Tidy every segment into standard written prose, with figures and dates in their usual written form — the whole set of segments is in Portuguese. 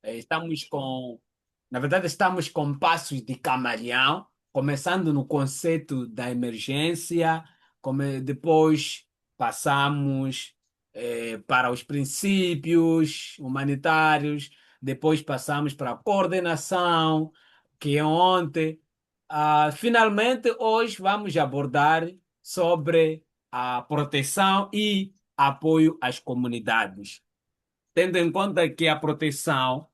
estamos com, na verdade, estamos com passos de camaleão, começando no conceito da emergência, depois passamos para os princípios humanitários, depois passamos para a coordenação, que é ontem. Finalmente, hoje vamos abordar sobre a proteção e apoio às comunidades, tendo em conta que a proteção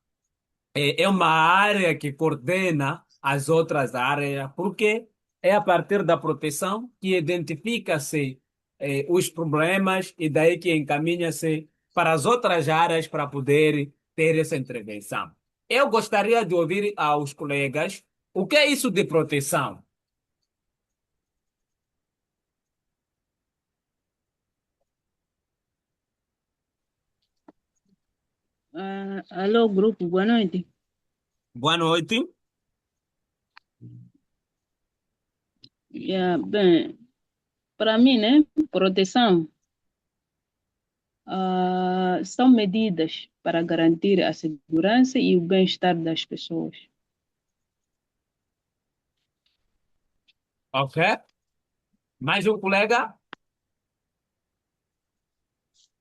é uma área que coordena as outras áreas, porque é a partir da proteção que identifica-se os problemas e daí que encaminha-se para as outras áreas para poder ter essa intervenção. Eu gostaria de ouvir aos colegas o que é isso de proteção. Alô, grupo, boa noite. Boa noite. Bem, para mim, né, proteção são medidas para garantir a segurança e o bem-estar das pessoas. Ok. Mais um colega?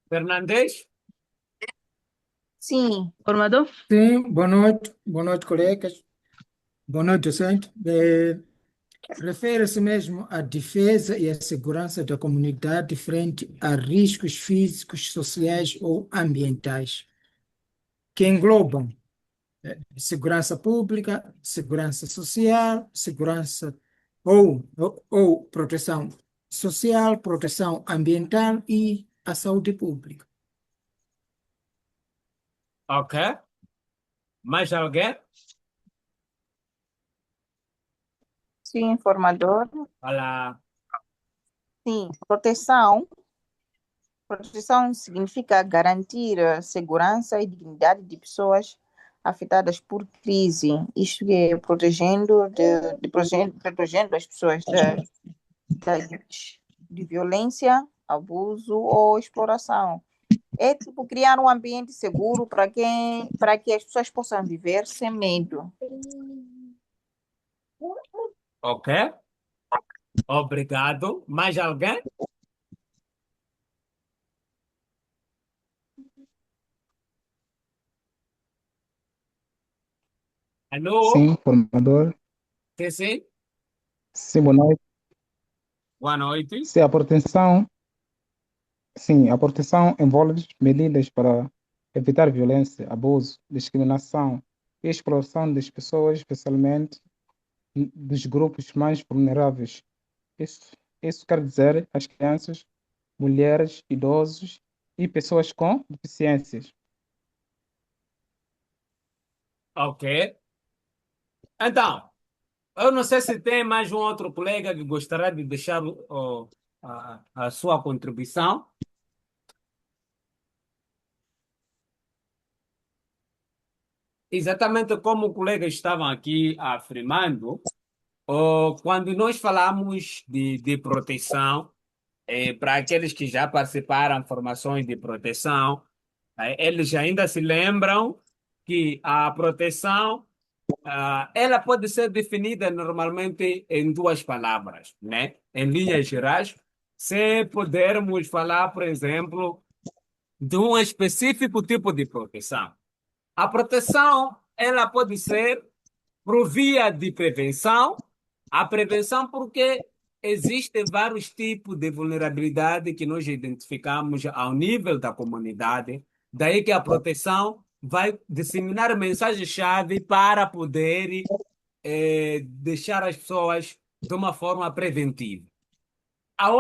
Fernandes? Sim, Formador? Sim, boa noite, colegas, boa noite, docente. Refere-se mesmo à defesa e à segurança da comunidade frente a riscos físicos, sociais ou ambientais, que englobam segurança pública, segurança social, segurança ou proteção social, proteção ambiental e a saúde pública. Ok. Mais alguém? sim, formador. Olá. Sim, proteção significa garantir a segurança e dignidade de pessoas afetadas por crise, isto é, protegendo as pessoas de violência, abuso ou exploração. É tipo criar um ambiente seguro para que as pessoas possam viver sem medo. Ok. Obrigado. Mais alguém? Alô? Sim, formador. Sim, sim. Sim, boa noite. Boa noite. Sim, a proteção envolve medidas para evitar violência, abuso, discriminação e exploração das pessoas, especialmente dos grupos mais vulneráveis. Isso, isso quer dizer as crianças, mulheres, idosos e pessoas com deficiências. Ok. Então, eu não sei se tem mais um outro colega que gostaria de deixar a sua contribuição. Exatamente como o colega estava aqui afirmando, quando nós falamos de proteção, para aqueles que já participaram de formações de proteção, eles ainda se lembram que a proteção ela pode ser definida normalmente em duas palavras, né? Em linhas gerais, se pudermos falar, por exemplo, de um específico tipo de proteção. A proteção, ela pode ser por via de prevenção. A prevenção porque existem vários tipos de vulnerabilidade que nós identificamos ao nível da comunidade. Daí que a proteção vai disseminar mensagens-chave para poder deixar as pessoas de uma forma preventiva. A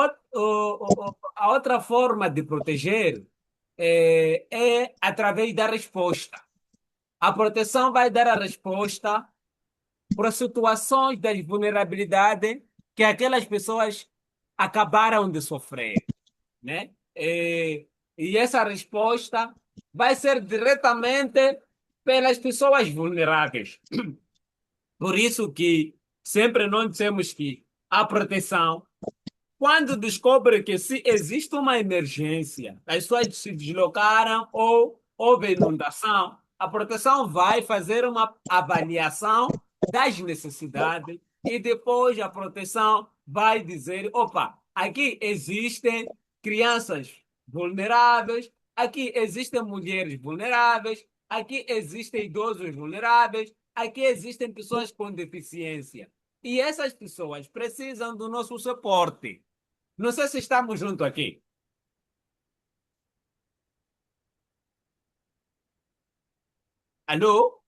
outra forma de proteger é através da resposta. A proteção vai dar a resposta para situações de vulnerabilidade que aquelas pessoas acabaram de sofrer, né? E essa resposta vai ser diretamente pelas pessoas vulneráveis. Por isso que sempre nós dizemos que a proteção, quando descobre que se existe uma emergência, as pessoas se deslocaram ou houve inundação, a proteção vai fazer uma avaliação das necessidades e depois a proteção vai dizer, opa, aqui existem crianças vulneráveis, aqui existem mulheres vulneráveis, aqui existem idosos vulneráveis, aqui existem pessoas com deficiência. E essas pessoas precisam do nosso suporte. Não sei se estamos juntos aqui. Alô?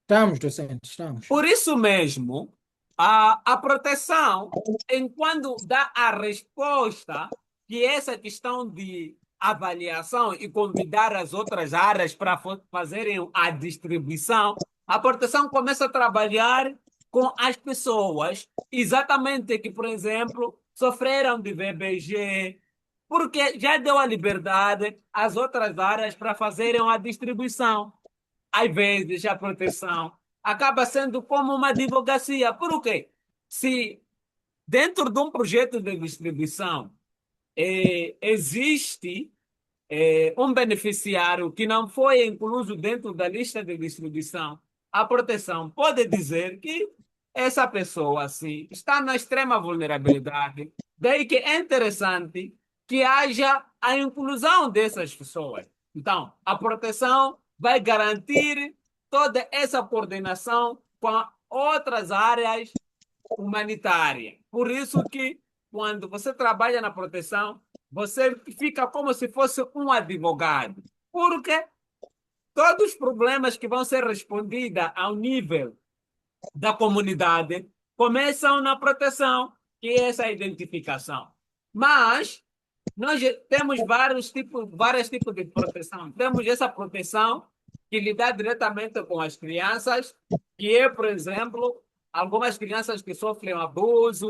Estamos, docente, estamos. Por isso mesmo, a proteção, enquanto dá a resposta, que é essa questão de avaliação e convidar as outras áreas para fazerem a distribuição, a proteção começa a trabalhar com as pessoas, exatamente que, por exemplo, sofreram de VBG, porque já deu a liberdade às outras áreas para fazerem a distribuição. Às vezes, a proteção acaba sendo como uma advocacia. Por quê? Se dentro de um projeto de distribuição existe um beneficiário que não foi incluso dentro da lista de distribuição, a proteção pode dizer que essa pessoa assim, está na extrema vulnerabilidade. Daí que é interessante que haja a inclusão dessas pessoas. Então, a proteção vai garantir toda essa coordenação com outras áreas humanitárias. Por isso que, quando você trabalha na proteção, você fica como se fosse um advogado. Porque todos os problemas que vão ser respondidos ao nível da comunidade começam na proteção, que é essa identificação. Mas nós temos vários tipos de proteção. Temos essa proteção que lida diretamente com as crianças, que é, por exemplo, algumas crianças que sofrem abuso,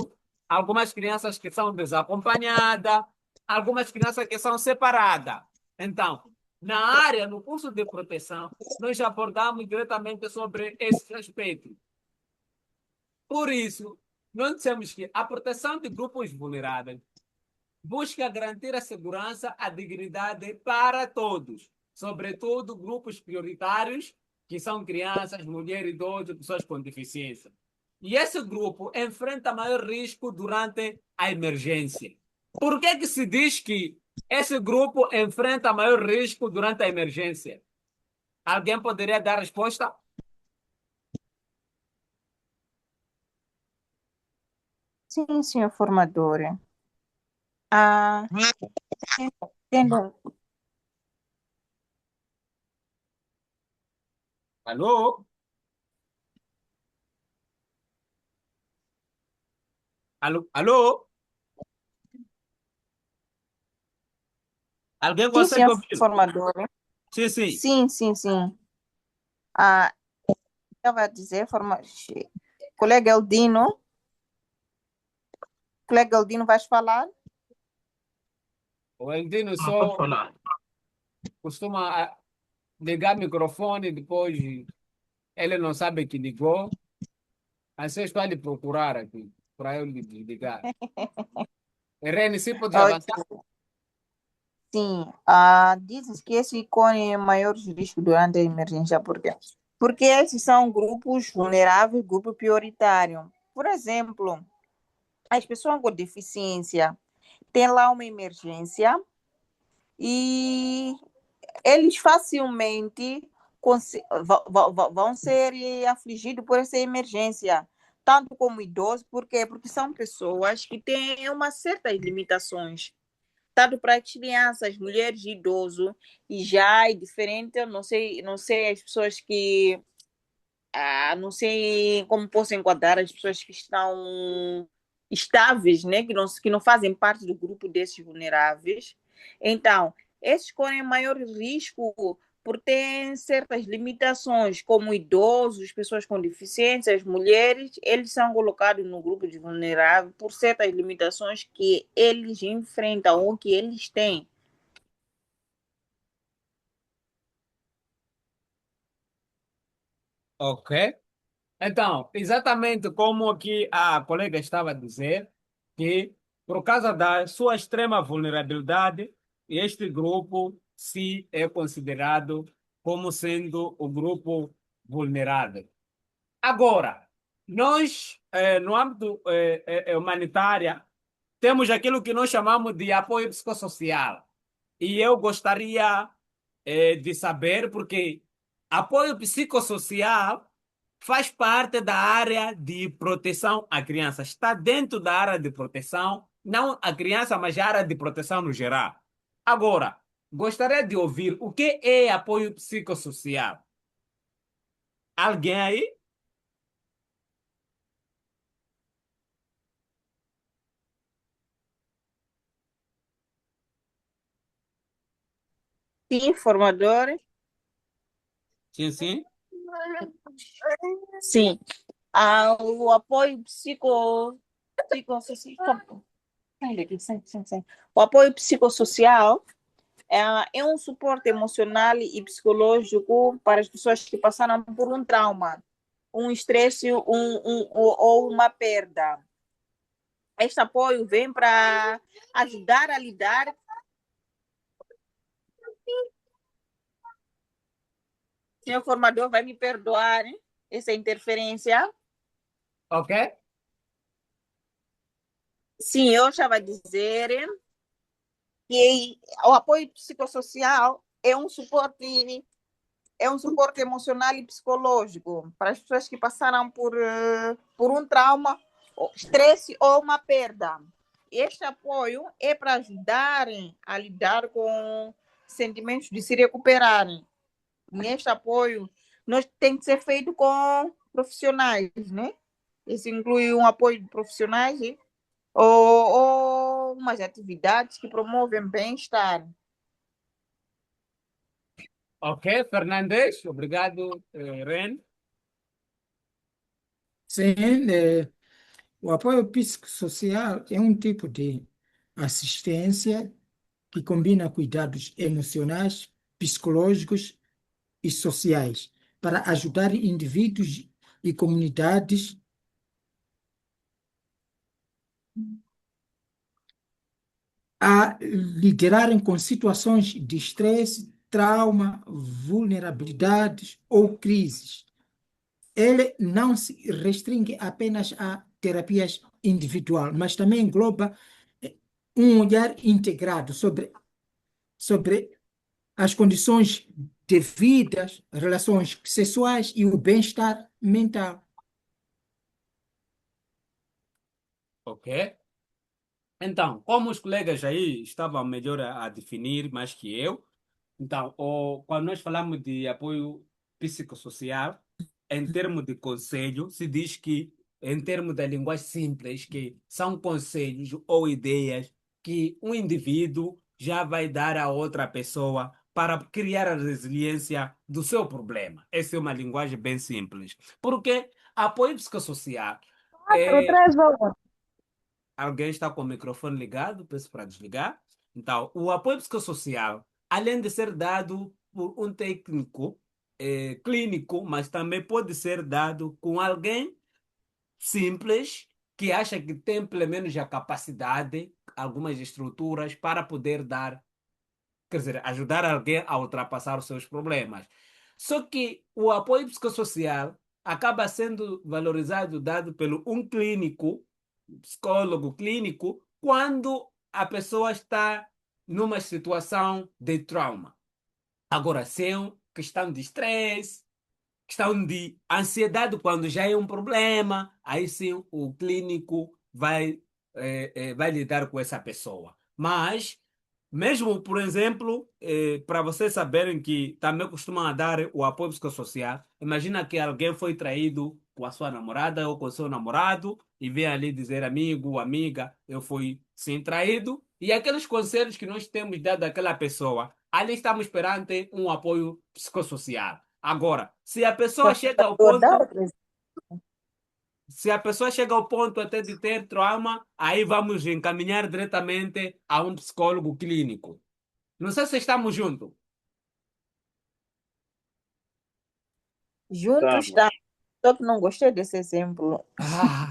algumas crianças que são desacompanhadas, algumas crianças que são separadas. Então, na área, no curso de proteção, nós abordamos diretamente sobre esse aspecto. Por isso, nós dissemos que a proteção de grupos vulneráveis busca garantir a segurança, a dignidade para todos, sobretudo grupos prioritários, que são crianças, mulheres, idosos, pessoas com deficiência. E esse grupo enfrenta maior risco durante a emergência. Por que se diz que esse grupo enfrenta maior risco durante a emergência? Alguém poderia dar resposta? Sim, senhor formador. Ah, tendo, Alô? Alô? Alô? Alguém sim, consegue senhor ouvir? formador. Sim, sim. Sim, sim, sim. Ah, eu vou dizer, colega Eldino, vais falar? O Eldino Pode só falar. costuma ligar o microfone, depois ele não sabe que ligou. Aí vocês podem procurar aqui para eu ligar. Irene, se pode avançar. Ok. Sim, dizes que esse ícone é maior risco durante a emergência, por quê? Porque esses são grupos vulneráveis, grupo prioritário. Por exemplo, as pessoas com deficiência têm lá uma emergência e eles facilmente vão ser afligidos por essa emergência, tanto como idosos, por quê? Porque são pessoas que têm uma certas limitações, tanto para as crianças, mulheres e idosos, e já é diferente, eu não sei as pessoas que, não sei como posso enquadrar as pessoas que estão estáveis, né, que não fazem parte do grupo desses vulneráveis. Então, esses correm maior risco por ter certas limitações, como idosos, pessoas com deficiências, mulheres, eles são colocados no grupo de vulneráveis por certas limitações que eles enfrentam ou que eles têm. Ok. Então, exatamente como aqui a colega estava a dizer, que por causa da sua extrema vulnerabilidade, este grupo se é considerado como sendo o grupo vulnerável. Agora, nós, no âmbito humanitário, temos aquilo que nós chamamos de apoio psicossocial. E eu gostaria, de saber, porque apoio psicossocial faz parte da área de proteção à criança. Está dentro da área de proteção, não a criança, mas a área de proteção no geral. Agora, gostaria de ouvir o que é apoio psicossocial. Alguém aí? Sim, formadores. Sim, sim. Sim. O apoio psicossocial. O apoio psicossocial é um suporte emocional e psicológico para as pessoas que passaram por um trauma, um estresse ou uma perda. Este apoio vem para ajudar a lidar. Senhor formador, vai me perdoar, hein? Essa interferência. Ok? Sim, eu estava a dizer que o apoio psicossocial é um suporte emocional e psicológico para as pessoas que passaram por um trauma, estresse ou uma perda. Este apoio é para ajudarem a lidar com sentimentos de se recuperarem. Neste apoio, nós tem que ser feito com profissionais, né? Isso inclui um apoio de profissionais ou umas atividades que promovem bem-estar. Ok, Fernandes, obrigado, Ren. Sim, o apoio psicossocial é um tipo de assistência que combina cuidados emocionais, psicológicos e sociais para ajudar indivíduos e comunidades a lidarem com situações de estresse, trauma, vulnerabilidades ou crises. Ele não se restringe apenas a terapias individual, mas também engloba um olhar integrado sobre as condições de vida, relações sexuais e o bem-estar mental. Ok? Então, como os colegas aí estavam melhor a definir mais que eu, então, quando nós falamos de apoio psicossocial, em termos de conselho, se diz que, em termos da linguagem simples, que são conselhos ou ideias que um indivíduo já vai dar a outra pessoa para criar a resiliência do seu problema. Essa é uma linguagem bem simples. Porque apoio psicossocial é. 4 3 horas. Alguém está com o microfone ligado, peço para desligar. Então, o apoio psicossocial, além de ser dado por um técnico clínico, mas também pode ser dado com alguém simples que acha que tem pelo menos a capacidade, algumas estruturas para poder dar, quer dizer, ajudar alguém a ultrapassar os seus problemas. Só que o apoio psicossocial acaba sendo valorizado, dado pelo um clínico, psicólogo clínico, quando a pessoa está numa situação de trauma. Agora, se é uma questão de estresse, questão de ansiedade, quando já é um problema, aí sim o clínico vai lidar com essa pessoa. Mas, mesmo, por exemplo, para vocês saberem que também costumam dar o apoio psicossocial, imagina que alguém foi traído com a sua namorada ou com o seu namorado e vem ali dizer, amigo, amiga, eu fui sim traído. E aqueles conselhos que nós temos dado àquela pessoa, ali estamos perante um apoio psicossocial. Agora, se a pessoa chega ao ponto até de ter trauma, aí vamos encaminhar diretamente a um psicólogo clínico. Não sei se estamos juntos. Juntos está. Só que não gostei desse exemplo. Ah,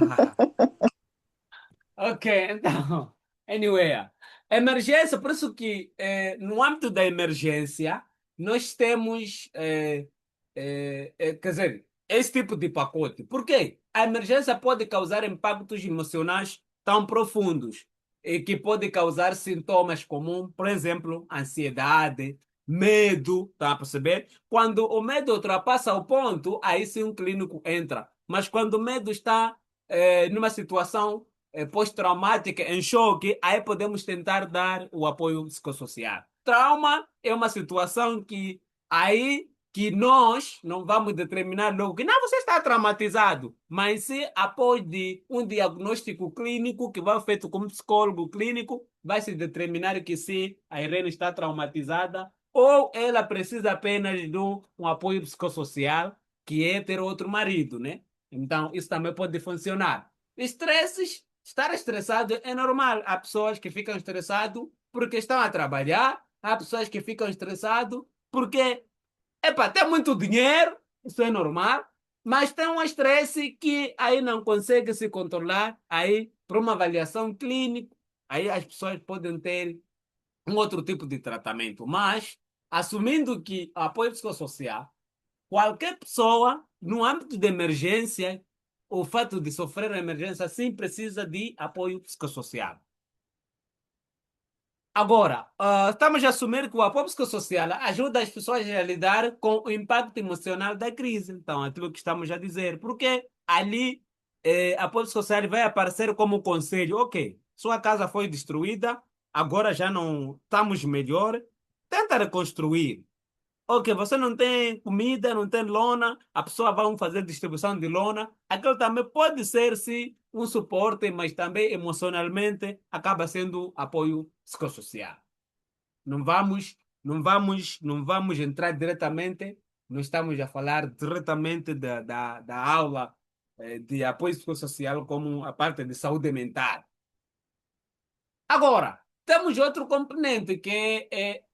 ok, então, anyway, emergência, por isso que no âmbito da emergência, nós temos, quer dizer, esse tipo de pacote. Por quê? A emergência pode causar impactos emocionais tão profundos e que pode causar sintomas como, por exemplo, ansiedade, medo, tá a perceber? Quando o medo ultrapassa o ponto, aí sim um clínico entra. Mas quando o medo está numa situação pós-traumática, em choque, aí podemos tentar dar o apoio psicossocial. Trauma é uma situação que aí que nós não vamos determinar logo que não, você está traumatizado, mas se após de um diagnóstico clínico que vai feito com um psicólogo clínico, vai se determinar que se a Irene está traumatizada ou ela precisa apenas de um apoio psicossocial, que é ter outro marido, né? Então, isso também pode funcionar. Estresses, estar estressado é normal. Há pessoas que ficam estressadas porque estão a trabalhar, há pessoas que ficam estressadas porque, epa, tem muito dinheiro, isso é normal, mas tem um estresse que aí não consegue se controlar, aí, para uma avaliação clínica, aí as pessoas podem ter um outro tipo de tratamento. Mas, assumindo que o apoio psicossocial, qualquer pessoa, no âmbito de emergência, o fato de sofrer uma emergência, sim precisa de apoio psicossocial. Agora, estamos a assumir que o apoio psicossocial ajuda as pessoas a lidar com o impacto emocional da crise. Então, aquilo que estamos a dizer. Porque ali, apoio psicossocial vai aparecer como conselho. Ok, sua casa foi destruída, agora já não estamos melhor. Tenta reconstruir. Ok, você não tem comida, não tem lona, a pessoa vai fazer distribuição de lona. Aquilo também pode ser, sim, um suporte, mas também emocionalmente acaba sendo apoio psicossocial. Não vamos entrar diretamente, não estamos a falar diretamente da aula de apoio psicossocial como a parte de saúde mental. Agora, temos outro componente que é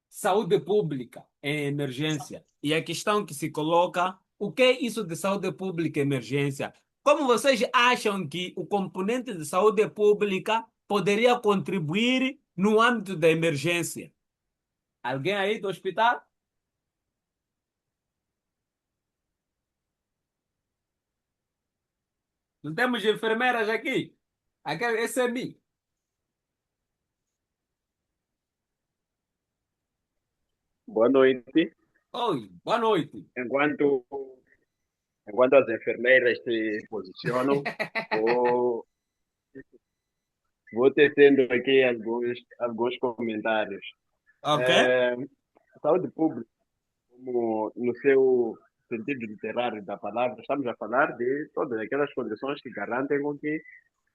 saúde pública em emergência. E a questão que se coloca, o que é isso de saúde pública em emergência? Como vocês acham que o componente de saúde pública poderia contribuir no âmbito da emergência? Alguém aí do hospital? Não temos enfermeiras aqui? Esse é mim. Boa noite. Oi, boa noite. Enquanto, enquanto as enfermeiras se posicionam, vou, vou tecendo aqui alguns comentários. Ok? É, a saúde pública, como no seu sentido literário da palavra, estamos a falar de todas aquelas condições que garantem com que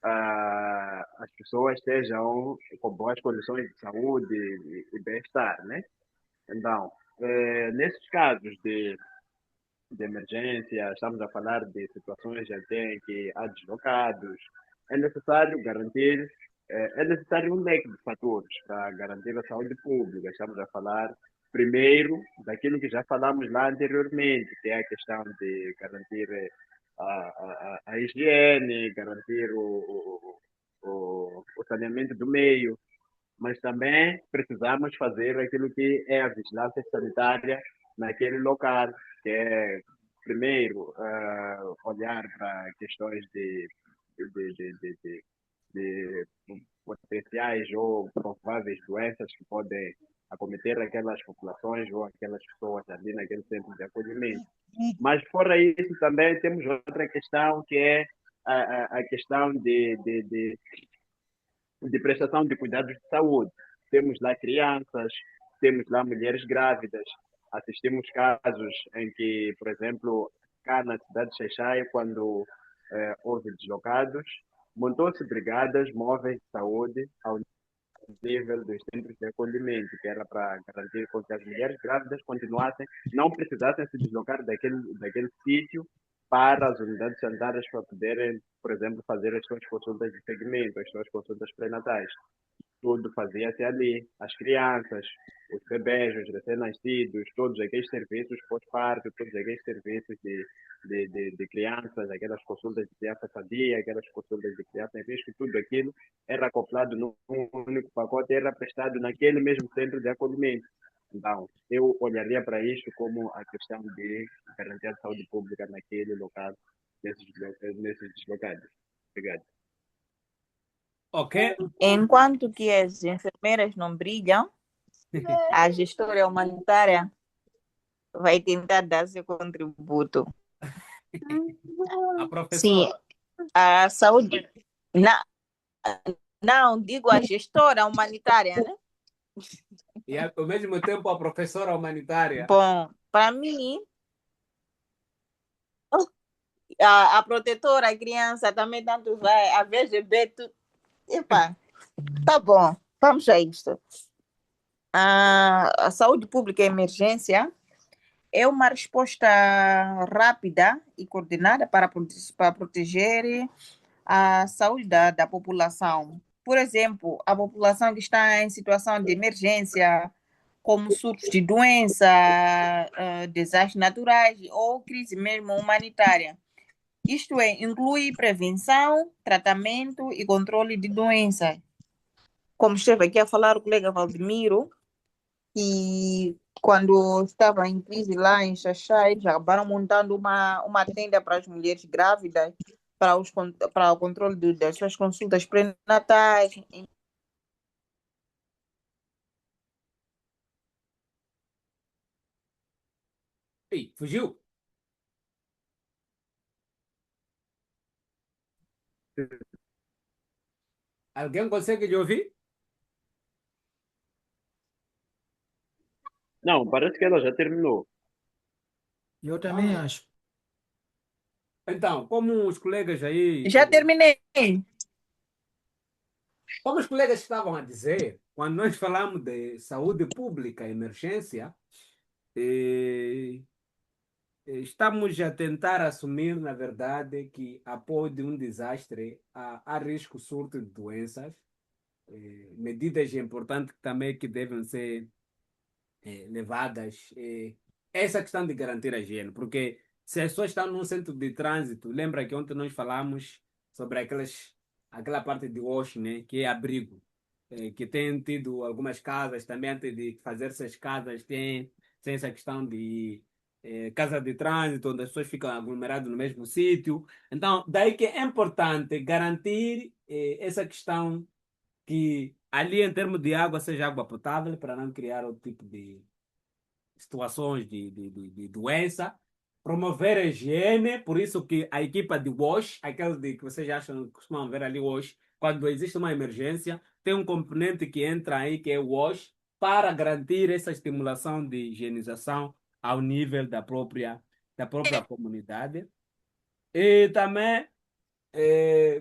as pessoas estejam com boas condições de saúde e bem-estar, né? Então, nesses casos de emergência, estamos a falar de situações até em que há deslocados, é necessário garantir, é necessário um leque de fatores para garantir a saúde pública. Estamos a falar, primeiro, daquilo que já falamos lá anteriormente, que é a questão de garantir a higiene, garantir o saneamento do meio, mas também precisamos fazer aquilo que é a vigilância sanitária naquele local, que é, primeiro, olhar para questões de, de, de, de, de potenciais ou prováveis doenças que podem acometer aquelas populações ou aquelas pessoas ali naquele centro de acolhimento. Mas fora isso também temos outra questão que é a questão de prestação de cuidados de saúde. Temos lá crianças, temos lá mulheres grávidas, assistimos casos em que, por exemplo, cá na cidade de Xaixai, quando houve deslocados, montou-se brigadas móveis de saúde ao nível dos centros de acolhimento, que era para garantir que as mulheres grávidas continuassem, não precisassem se deslocar daquele sítio para as unidades sanitárias para poderem, por exemplo, fazer as suas consultas de segmento, as suas consultas pré-natais. Tudo fazia-se ali. As crianças, os bebês, os recém-nascidos, todos aqueles serviços pós-parto, todos aqueles serviços de crianças, aquelas consultas de criança sadia, aquelas consultas de criança em risco, tudo aquilo era acoplado num único pacote e era prestado naquele mesmo centro de acolhimento. Então, eu olharia para isto como a questão de garantir a saúde pública naquele local, nesses deslocados. Obrigado. Ok? Enquanto que as enfermeiras não brilham, a gestora humanitária vai tentar dar seu contributo. A Sim, professora. a saúde. Na, não, digo a gestora humanitária, né? E ao mesmo tempo a professora humanitária. Bom, para mim, a protetora, a criança também tanto vai, a VGB, tu... Epa, tá bom, vamos a isto. A saúde pública e emergência é uma resposta rápida e coordenada para proteger a saúde da população. Por exemplo, a população que está em situação de emergência, como surtos de doença, desastres naturais ou crise mesmo humanitária. Isto é, inclui prevenção, tratamento e controle de doenças. Como esteve aqui a falar o colega Valdemiro, e quando estava em crise lá em Xaxai, já acabaram montando uma tenda para as mulheres grávidas, para o controle das suas consultas pré-natais. Ih, fugiu? Alguém consegue lhe ouvir? Não, parece que ela já terminou. Eu também Ah, acho. então, como os colegas aí, Já terminei. como os colegas estavam a dizer, quando nós falamos de saúde pública, emergência, eh, estamos a tentar assumir, na verdade, que após de um desastre há risco surto de doenças, medidas importantes também que devem ser levadas. Essa questão de garantir a higiene, porque se as pessoas estão num centro de trânsito, lembra que ontem nós falamos sobre aquela parte de wash, né, que é abrigo, que tem tido algumas casas, também antes de fazer essas casas, tem essa questão de casa de trânsito, onde as pessoas ficam aglomeradas no mesmo sítio. Então, daí que é importante garantir essa questão que ali, em termos de água, seja água potável, para não criar outro tipo de situações de doença, promover a higiene, por isso que a equipa de WASH, aquela que vocês acham, costumam ver ali WASH, quando existe uma emergência, tem um componente que entra aí, que é o WASH, para garantir essa estimulação de higienização ao nível da própria comunidade. E também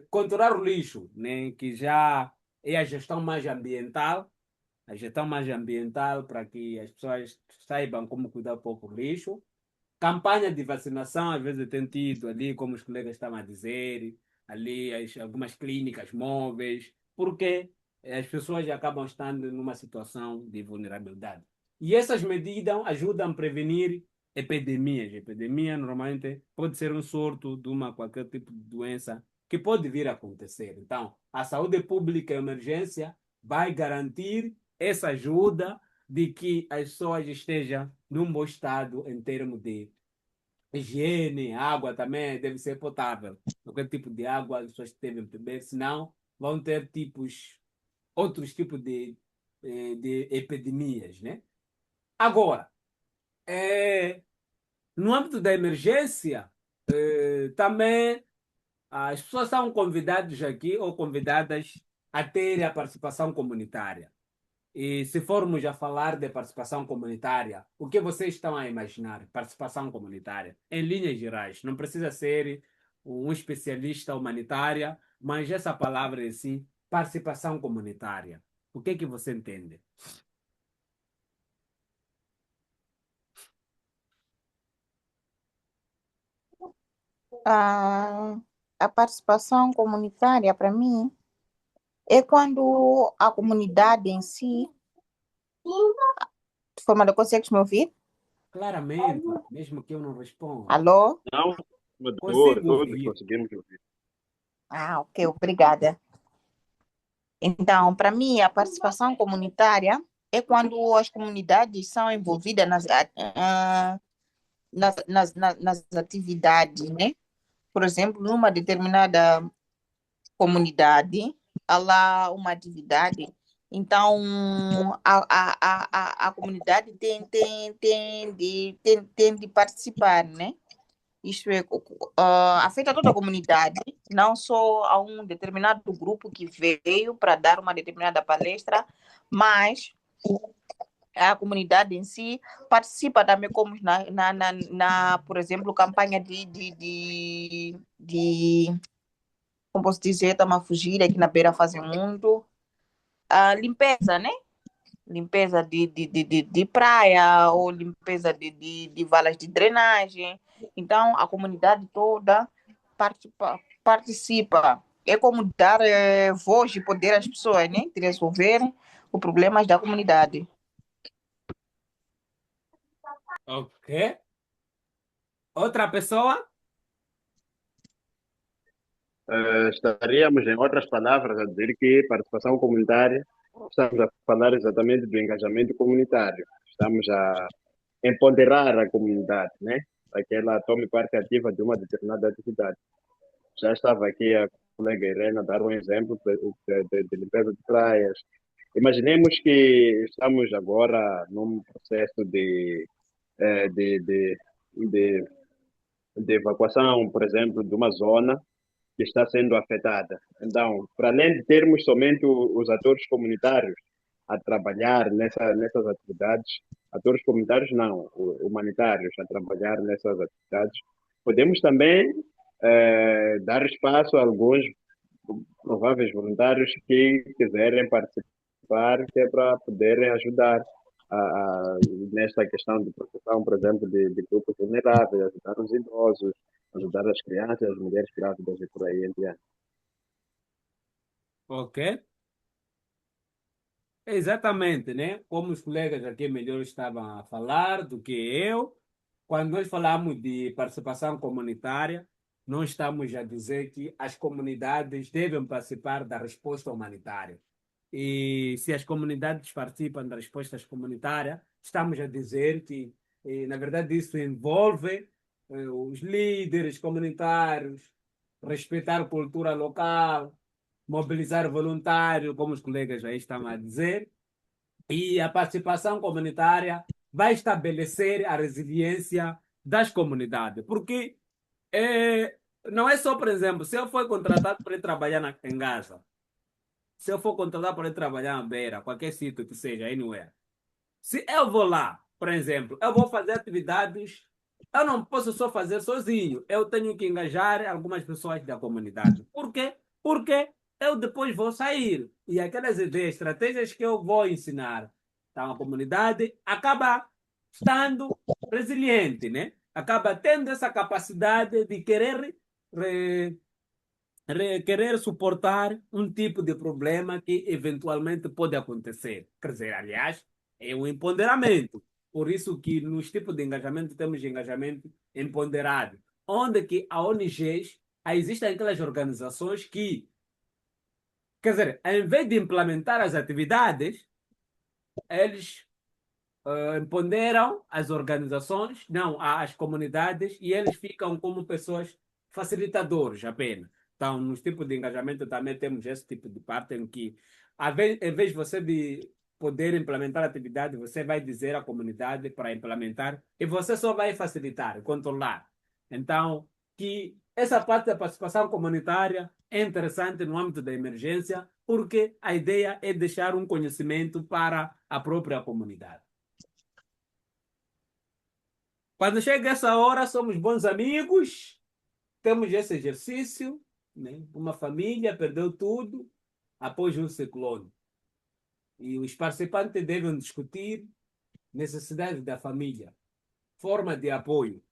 controlar o lixo, né, que já é a gestão mais ambiental para que as pessoas saibam como cuidar um pouco do lixo. Campanha de vacinação, às vezes tem tido ali, como os colegas estavam a dizer, ali algumas clínicas móveis, porque as pessoas já acabam estando numa situação de vulnerabilidade. E essas medidas ajudam a prevenir epidemias. Epidemia normalmente pode ser um surto de uma qualquer tipo de doença que pode vir a acontecer. Então, a saúde pública e emergência vai garantir essa ajuda de que as pessoas estejam num bom estado em termos de higiene, água também deve ser potável. Qualquer tipo de água as pessoas devem beber, senão vão ter outros tipos de epidemias, né? Agora, no âmbito da emergência, também as pessoas são convidadas aqui ou convidadas a ter a participação comunitária. E se formos a falar de participação comunitária, o que vocês estão a imaginar? Participação comunitária, em linhas gerais, não precisa ser um especialista humanitária, mas essa palavra em si, participação comunitária. O que você entende? A participação comunitária, para mim, é quando a comunidade em si, de forma de consegues me ouvir? Claramente, mesmo que eu não responda. Alô? Não, mas Consigo todos ouvir. conseguimos ouvir. Ok, obrigada. Então, para mim, a participação comunitária é quando as comunidades são envolvidas nas atividades, né? Por exemplo, numa determinada comunidade, há lá uma atividade, então a comunidade tem de participar, né? Isto é, afeta toda a comunidade, não só a um determinado grupo que veio para dar uma determinada palestra, mas a comunidade em si participa também, como por exemplo, campanha como posso dizer, estamos a fugir aqui na Beira Fazem Mundo, a limpeza, né? Limpeza de praia ou limpeza de valas de drenagem. Então, a comunidade toda participa. É como dar voz e poder às pessoas, né? De resolverem os problemas da comunidade. Ok. Outra pessoa? Estaríamos, em outras palavras, a dizer que participação comunitária, estamos a falar exatamente do engajamento comunitário. Estamos a empoderar a comunidade, né? Para que ela tome parte ativa de uma determinada atividade. Já estava aqui a colega Irena a dar um exemplo de limpeza de praias. Imaginemos que estamos agora num processo de, de, de, de evacuação, por exemplo, de uma zona que está sendo afetada. Então, para além de termos somente os atores comunitários a trabalhar nessas atividades, atores comunitários não, humanitários a trabalhar nessas atividades, podemos também dar espaço a alguns prováveis voluntários que quiserem participar, que é para poderem ajudar nesta questão de proteção, por exemplo, de grupos vulneráveis, ajudar os idosos, ajudar as crianças, as mulheres grávidas e por aí em diante. Ok. Exatamente, né? Como os colegas aqui melhor estavam a falar do que eu, quando nós falamos de participação comunitária, nós estamos a dizer que as comunidades devem participar da resposta humanitária. E se as comunidades participam da resposta comunitária, estamos a dizer que, na verdade, isso envolve os líderes comunitários, respeitar a cultura local, mobilizar voluntários, como os colegas aí estão a dizer, e a participação comunitária vai estabelecer a resiliência das comunidades. Porque não é só, por exemplo, se eu for contratado para ir trabalhar em Gaza, se eu for contratado para ir trabalhar na Beira, qualquer sítio que seja, anywhere, se eu vou lá, por exemplo, eu vou fazer atividades, eu não posso só fazer sozinho. Eu tenho que engajar algumas pessoas da comunidade. Por quê? Porque eu depois vou sair. E aquelas ideias, estratégias que eu vou ensinar, então a comunidade acaba estando resiliente, né? Acaba tendo essa capacidade de querer querer suportar um tipo de problema que eventualmente pode acontecer. Quer dizer, aliás, é um empoderamento. Por isso que nos tipos de engajamento temos engajamento empoderado, onde que a ONGs, existem aquelas organizações que, quer dizer, em vez de implementar as atividades, eles empoderam as organizações, não, as comunidades, e eles ficam como pessoas facilitadores apenas. Então, nos tipos de engajamento também temos esse tipo de parte em que, em vez de você de poder implementar a atividade, você vai dizer à comunidade para implementar e você só vai facilitar, controlar. Então, que essa parte da participação comunitária é interessante no âmbito da emergência, porque a ideia é deixar um conhecimento para a própria comunidade. Quando chega essa hora, somos bons amigos, temos esse exercício, né? Uma família perdeu tudo após um ciclone. E os participantes devem discutir necessidades da família, forma de apoio,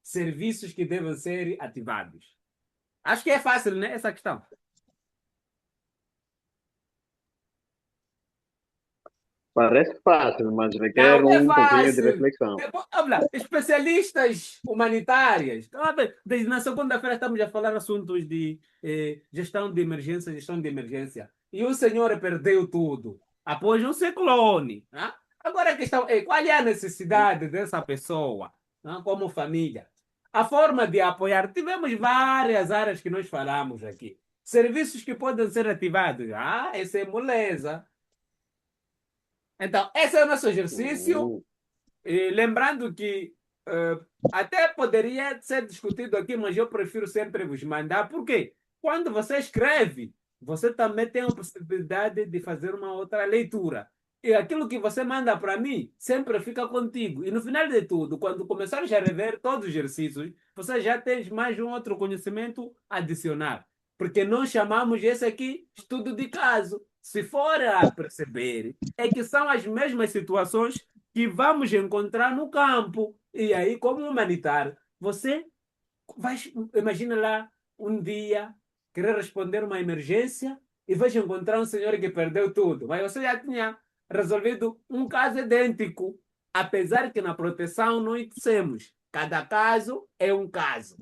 serviços que devem ser ativados. Acho que é fácil, né, essa questão. Parece fácil, mas requer Não, é um pouquinho de fácil. reflexão. Olha, especialistas humanitários. Então, desde na segunda-feira estamos a falar assuntos de gestão de emergência, gestão de emergência. E o senhor perdeu tudo. após um ciclone. Né? Agora a questão é qual é a necessidade dessa pessoa, né, como família? A forma de apoiar, tivemos várias áreas que nós falamos aqui. Serviços que podem ser ativados. Essa é moleza. Então, esse é o nosso exercício. Uhum. E lembrando que até poderia ser discutido aqui, mas eu prefiro sempre vos mandar. Por quê? Quando você escreve, você também tem a possibilidade de fazer uma outra leitura. E aquilo que você manda para mim sempre fica contigo. E no final de tudo, quando começares a rever todos os exercícios, você já tens mais um outro conhecimento adicional. Porque nós chamamos esse aqui estudo de caso. Se for a perceber, é que são as mesmas situações que vamos encontrar no campo. E aí, como humanitário, você vai, imagina lá, um dia, querer responder uma emergência e vais encontrar um senhor que perdeu tudo. Mas você já tinha resolvido um caso idêntico, apesar que na proteção nós dissemos, cada caso é um caso.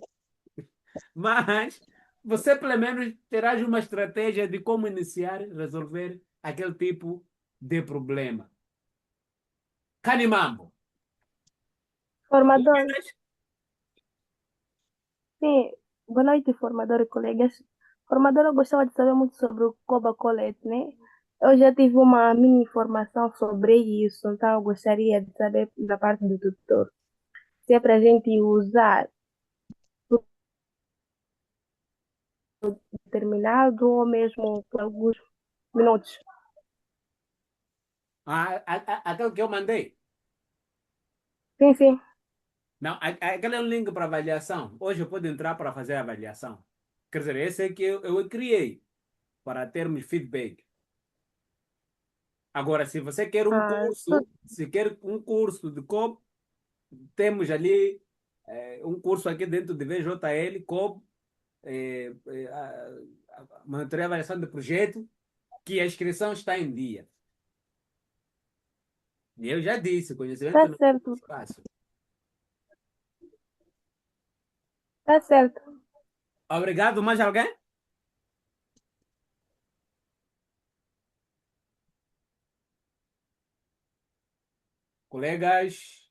Mas você, pelo menos, terá uma estratégia de como iniciar e resolver aquele tipo de problema. Canimambo. Formador, sim, boa noite, formador e colegas. Formador, eu gostava de saber muito sobre o Coba Colete, né? Eu já tive uma mini informação sobre isso, então eu gostaria de saber da parte do tutor se é para a gente usar por determinado ou mesmo por alguns minutos. Aquele que eu mandei. Sim, sim. Não, aquele é um link para avaliação. Hoje eu posso entrar para fazer a avaliação. Quer dizer, esse é que eu criei para termos feedback. Agora, se você quer um Ah, tu- curso, se quer um curso de como, temos ali um curso aqui dentro de VJL, como monitoria e avaliação de projeto, que a inscrição está em dia. E eu já disse, conhecimento tá não é certo, fácil. tá certo. Obrigado. Mais alguém? Colegas?